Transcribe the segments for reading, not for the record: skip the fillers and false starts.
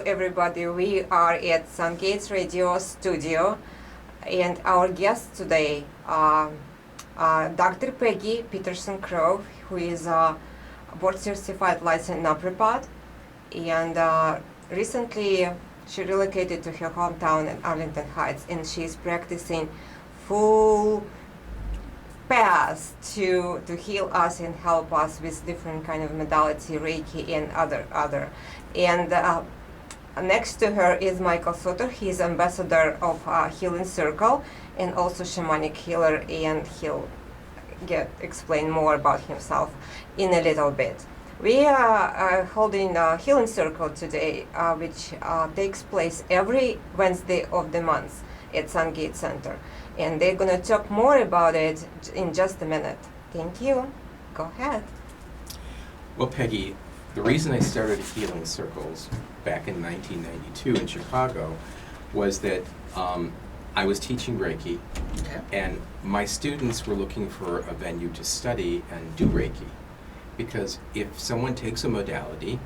everybody. We are at Sungates Radio Studio, and our guests today are Dr. Peggy Peterson-Crowe, who is a board-certified licensed naturopath, and recently she relocated to her hometown in Arlington Heights, and she's practicing full path to heal us and help us with different kind of modality, Reiki and other. And next to her is Michael Soto. He's ambassador of Healing Circle and also Shamanic healer, and he'll explain more about himself in a little bit. We are holding a Healing Circle today, which takes place every Wednesday of the month at Sungate Center. And they're going to talk more about it in just a minute. Thank you. Go ahead. Well, Peggy, the reason I started Healing Circles back in 1992 in Chicago was that I was teaching Reiki, and my students were looking for a venue to study and do Reiki. Because if someone takes a modality,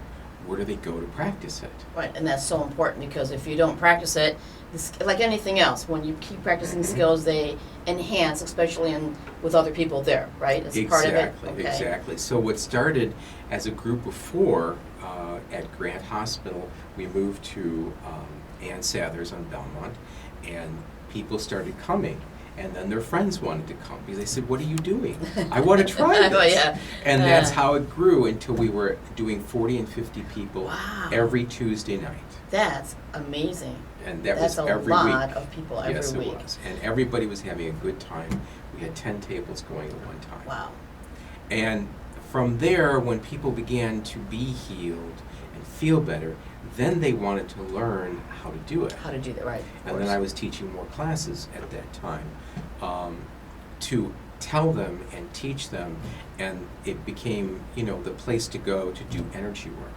where do they go to practice it? Right, and that's so important, because if you don't practice it, like anything else, when you keep practicing skills, they enhance, especially with other people there, right? As part of it. Okay. Exactly. So what started as a group of 4 at Grant Hospital, we moved to Ann Sather's on Belmont, and people started coming. And then their friends wanted to come because they said, "What are you doing? I want to try this." Oh, yeah. And that's how it grew until we were doing 40 and 50 people every Tuesday night. That's amazing. And that that's was every week. That's a lot of people every week. week. Yes, it was. And everybody was having a good time. We had 10 tables going at one time. Wow. And from there, when people began to be healed and feel better, then they wanted to learn how to do it. How to do that, right. And then I was teaching more classes at that time to tell them and teach them, and it became, the place to go to do energy work.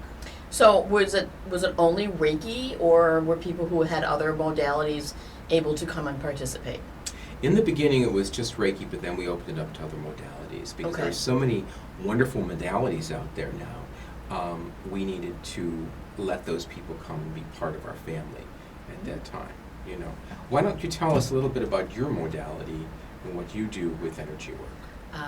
So was it only Reiki, or were people who had other modalities able to come and participate? In the beginning, it was just Reiki, but then we opened it up to other modalities because there are so many wonderful modalities out there now. We needed to let those people come and be part of our family at that time. Why don't you tell us a little bit about your modality and what you do with energy work?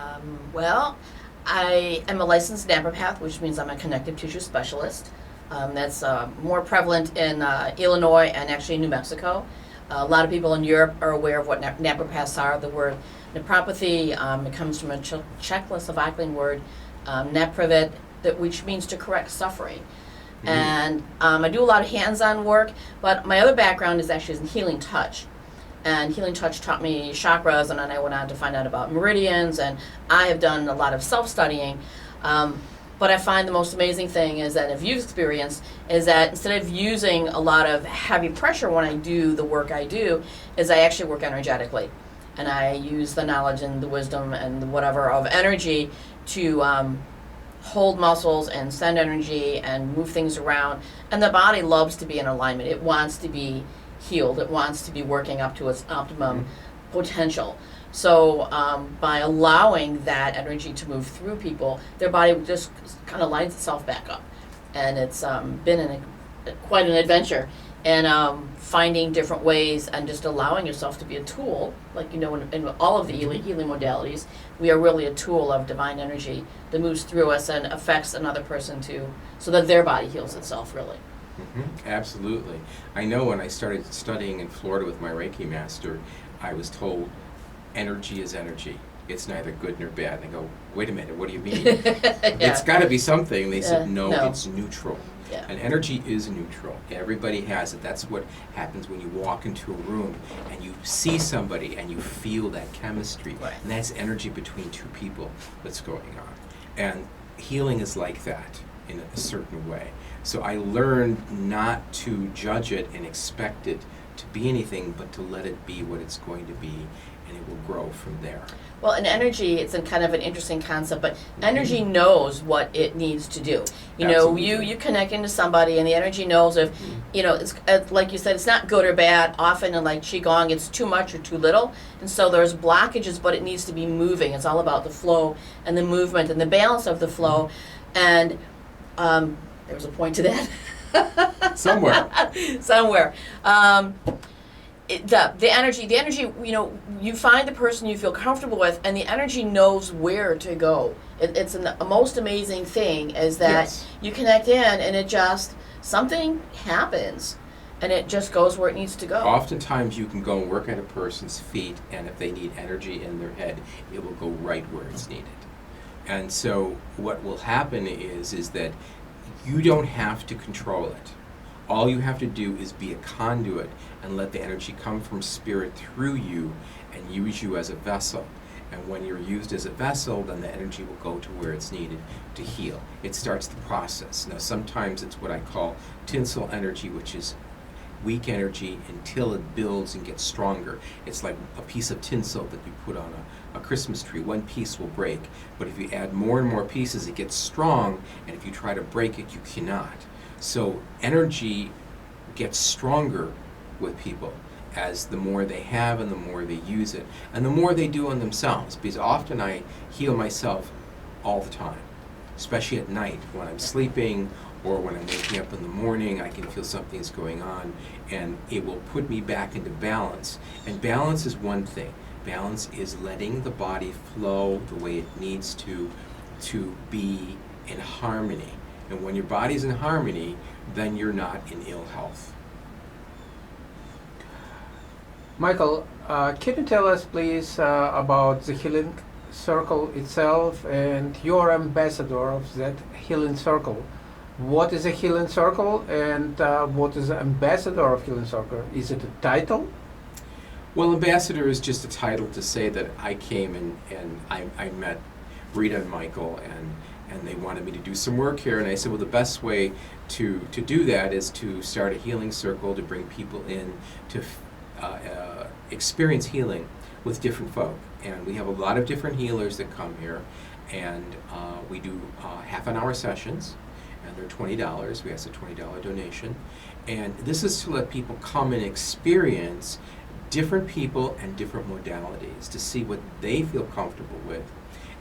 Well, I am a licensed naturopath, which means I'm a connective tissue specialist. That's more prevalent in Illinois and actually New Mexico. A lot of people in Europe are aware of what naturopaths are. The word naturopathy, it comes from a Czechoslovakian word, napravit, which means to correct suffering. Mm-hmm. And I do a lot of hands-on work, but my other background is actually in healing touch. And healing touch taught me chakras, and then I went on to find out about meridians, and I have done a lot of self-studying. But I find the most amazing thing is that, if you've experienced, is that instead of using a lot of heavy pressure when I do the work I do, is I actually work energetically. And I use the knowledge and the wisdom and the whatever of energy to hold muscles and send energy and move things around. And the body loves to be in alignment. It wants to be healed. It wants to be working up to its optimum potential. So by allowing that energy to move through people, their body just kind of lines itself back up. And it's been quite an adventure. And finding different ways and just allowing yourself to be a tool, like in all of the healing modalities, we are really a tool of divine energy that moves through us and affects another person too, so that their body heals itself, really. Mm-hmm. Absolutely. I know when I started studying in Florida with my Reiki master, I was told energy is energy. It's neither good nor bad. And I go, wait a minute, what do you mean? It's got to be something. They said, no, it's neutral. Yeah. And energy is neutral. Everybody has it. That's what happens when you walk into a room and you see somebody and you feel that chemistry. Right. And that's energy between two people that's going on. And healing is like that in a certain way. So I learned not to judge it and expect it to be anything, but to let it be what it's going to be, and it will grow from there. Well, in energy, it's a kind of an interesting concept, but energy knows what it needs to do. You connect into somebody, and the energy knows if, it's like you said, it's not good or bad. Often in like Qigong, it's too much or too little, and so there's blockages, but it needs to be moving. It's all about the flow and the movement and the balance of the flow, and there was a point to that. Somewhere. Somewhere. The energy, you find the person you feel comfortable with, and the energy knows where to go. It's a most amazing thing is that Yes. you connect in, and it just, something happens, and it just goes where it needs to go. Oftentimes you can go and work at a person's feet, and if they need energy in their head, it will go right where it's needed. And so what will happen is that you don't have to control it. All you have to do is be a conduit and let the energy come from spirit through you and use you as a vessel. And when you're used as a vessel, then the energy will go to where it's needed to heal. It starts the process. Now, sometimes it's what I call tinsel energy, which is weak energy until it builds and gets stronger. It's like a piece of tinsel that you put on a Christmas tree. One piece will break, but if you add more and more pieces, it gets strong, and if you try to break it, you cannot. So energy gets stronger with people as the more they have and the more they use it, and the more they do on themselves, because often I heal myself all the time, especially at night when I'm sleeping or when I'm waking up in the morning. I can feel something's going on, and it will put me back into balance. And balance is one thing. Balance is letting the body flow the way it needs to be in harmony. And when your body's in harmony, then you're not in ill health. Michael, can you tell us, please, about the healing circle itself and your ambassador of that healing circle? What is a healing circle, and what is the ambassador of healing circle? Is it a title? Well, ambassador is just a title to say that I came and I met Rita and Michael, and they wanted me to do some work here, and I said, well, the best way to do that is to start a healing circle, to bring people in to experience healing with different folk. And we have a lot of different healers that come here, and we do half-an-hour sessions, and they're $20. We ask a $20 donation. And this is to let people come and experience different people and different modalities to see what they feel comfortable with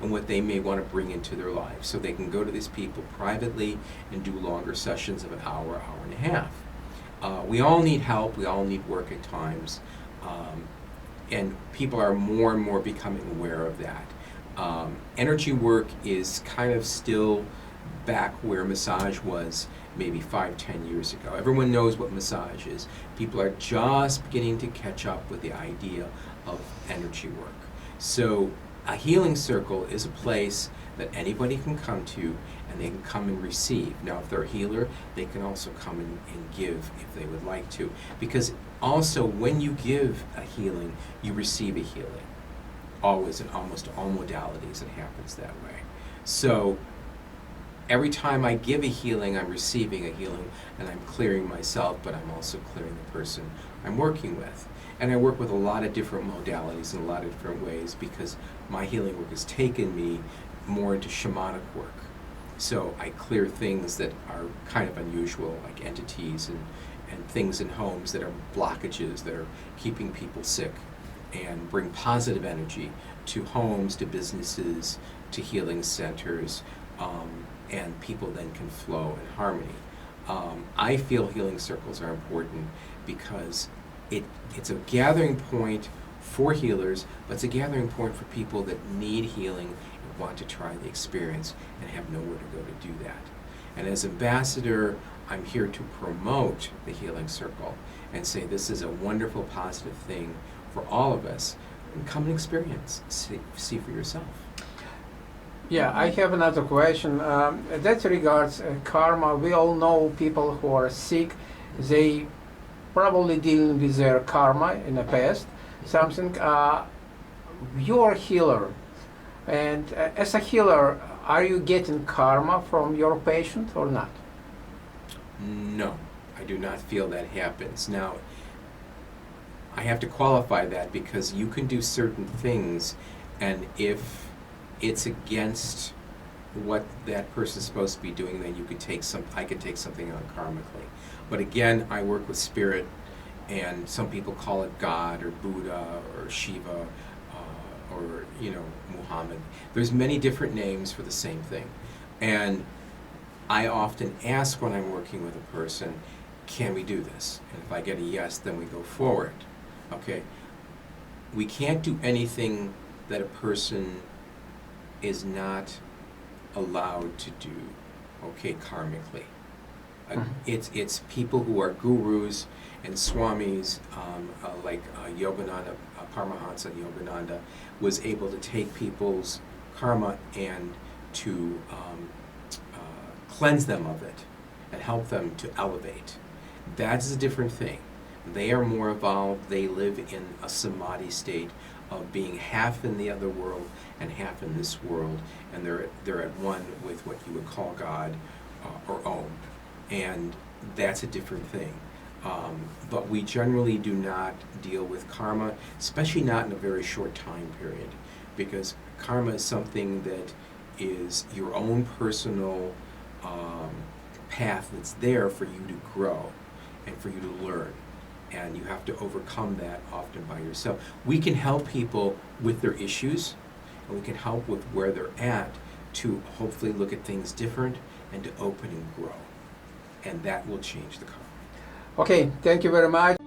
and what they may want to bring into their lives. So they can go to these people privately and do longer sessions of an hour, hour and a half. We all need help. We all need work at times. And people are more and more becoming aware of that. Energy work is kind of still back where massage was maybe 5-10 years ago. Everyone knows what massage is. People are just beginning to catch up with the idea of energy work. So a healing circle is a place that anybody can come to, and they can come and receive. Now, if they're a healer, they can also come and give if they would like to. Because also, when you give a healing, you receive a healing. Always, in almost all modalities, it happens that way. So every time I give a healing, I'm receiving a healing, and I'm clearing myself, but I'm also clearing the person I'm working with. And I work with a lot of different modalities in a lot of different ways, because my healing work has taken me more into shamanic work. So I clear things that are kind of unusual, like entities and things in homes that are blockages that are keeping people sick, and bring positive energy to homes, to businesses, to healing centers, and people then can flow in harmony. I feel healing circles are important because it's a gathering point for healers, but it's a gathering point for people that need healing and want to try the experience and have nowhere to go to do that. And as ambassador, I'm here to promote the healing circle and say this is a wonderful, positive thing for all of us. And come and experience, see for yourself. Yeah, I have another question. That regards karma. We all know people who are sick. They probably dealing with their karma in the past. Something. You're a healer, and as a healer, are you getting karma from your patient or not? No, I do not feel that happens. Now, I have to qualify that because you can do certain things, and if it's against what that person's supposed to be doing, then you could I could take something on karmically. But again, I work with spirit, and some people call it God or Buddha or Shiva or Muhammad. There's many different names for the same thing. And I often ask when I'm working with a person, can we do this? And if I get a yes, then we go forward. Okay? We can't do anything that a person is not allowed to do, okay, karmically. It's people who are gurus and swamis, like Yogananda, Paramahansa Yogananda, was able to take people's karma and to cleanse them of it and help them to elevate. That's a different thing. They are more evolved. They live in a samadhi state of being half in the other world and half in this world, and they're at one with what you would call God or Om, and that's a different thing. But we generally do not deal with karma, especially not in a very short time period, because karma is something that is your own personal path that's there for you to grow and for you to learn. And you have to overcome that often by yourself. We can help people with their issues, and we can help with where they're at to hopefully look at things different and to open and grow. And that will change the karma. Okay, thank you very much.